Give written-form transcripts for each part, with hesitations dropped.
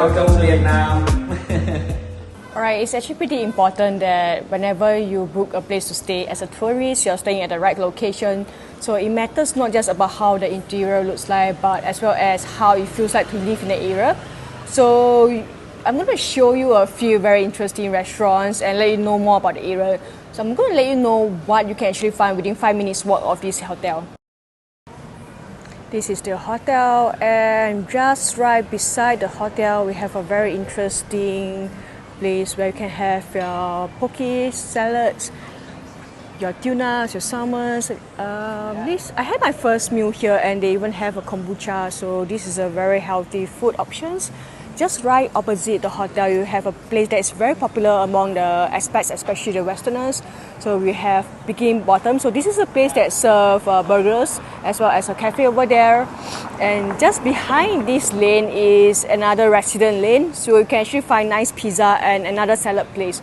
Chào trong Việt Nam. Alright, it's actually pretty important that whenever you book a place to stay as a tourist, you're staying at the right location. So it matters not just about how the interior looks like, but as well as how it feels like to live in the area. So I'm going to show you a few very interesting restaurants and let you know more about the area. So I'm going to let you know what you can actually find within 5 minutes walk of this hotel. This is the hotel, and just right beside the hotel we have a very interesting place where you can have your poke, salads, your tunas, your salmons. I had my first meal here and they even have a kombucha, so this is a very healthy food options. Just right opposite the hotel you have a place that is very popular among the expats, especially the Westerners. So we have Bikini Bottom. So this is a place that serves burgers as well as a cafe over there. And just behind this lane is another resident lane. So you can actually find nice pizza and another salad place.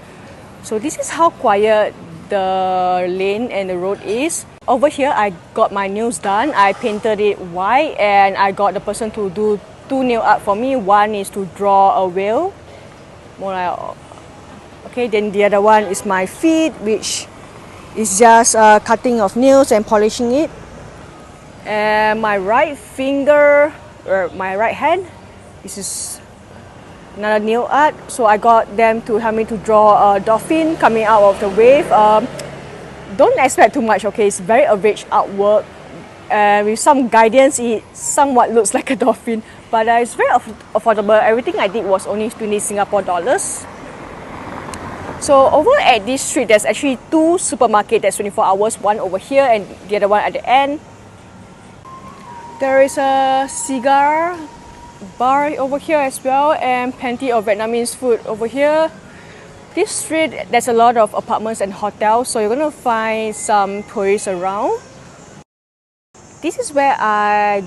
So this is how quiet the lane and the road is. Over here I got my nails done. I painted it white and I got the person to do 2 nail art for me. One is to draw a whale, more like, okay, then the other one is my feet, which is just cutting of nails and polishing it. And my right finger, or my right hand, this is another nail art. So I got them to help me to draw a dolphin coming out of the wave. Don't expect too much, okay, it's very average artwork. With some guidance, it somewhat looks like a dolphin, but it's very affordable. Everything I did was only 20 Singapore dollars. So over at this street, there's actually 2 supermarkets that's 24 hours, one over here and the other one at the end. There is a cigar bar over here as well and plenty of Vietnamese food over here. This street, there's a lot of apartments and hotels, so you're going to find some tourists around. This is where I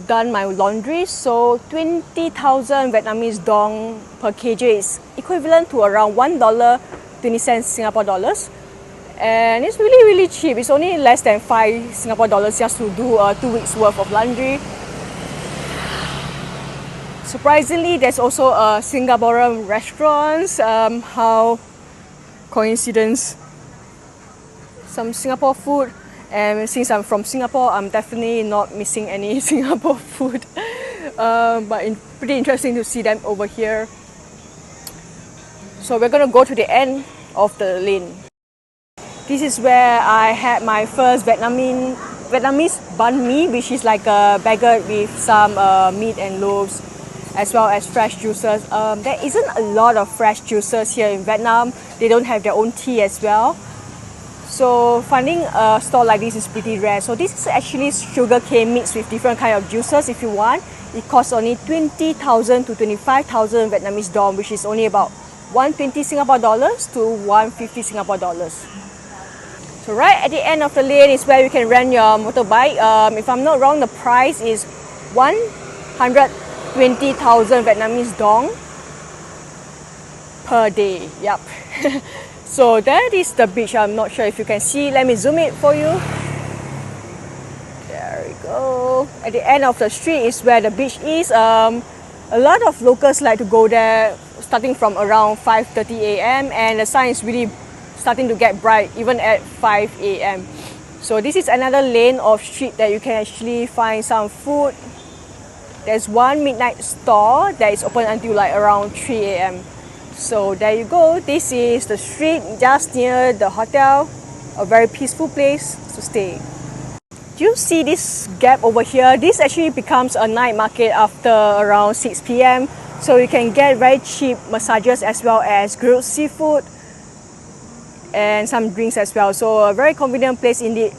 done my laundry, so 20,000 Vietnamese dong per kg is equivalent to around $1.20 Singapore dollars. And it's really cheap. It's only less than 5 Singapore dollars just to do 2 weeks worth of laundry. Surprisingly, there's also a Singaporean restaurant. How coincidence. Some Singapore food. And since I'm from Singapore, I'm definitely not missing any Singapore food. But pretty interesting to see them over here. So we're gonna go to the end of the lane. This is where I had my first Vietnamese banh mi, which is like a baguette with some meat and loaves, as well as fresh juices. There isn't a lot of fresh juices here in Vietnam. They don't have their own tea as well. So finding a store like this is pretty rare. So this is actually sugarcane mixed with different kind of juices if you want. It costs only 20,000 to 25,000 Vietnamese dong, which is only about 120 Singapore dollars to 150 Singapore dollars. So right at the end of the lane is where you can rent your motorbike. If I'm not wrong, the price is 120,000 Vietnamese dong per day. Yep. So that is the beach. I'm not sure if you can see. Let me zoom it for you. There we go. At the end of the street is where the beach is. A lot of locals like to go there starting from around 5:30 a.m. and the sun is really starting to get bright even at 5 a.m. So this is another lane of street that you can actually find some food. There's one midnight store that is open until like around 3 a.m. So there you go. This is the street just near the hotel. A very peaceful place to stay. Do you see this gap over here? This actually becomes a night market after around 6 p.m. So you can get very cheap massages as well as grilled seafood and some drinks as well. So a very convenient place indeed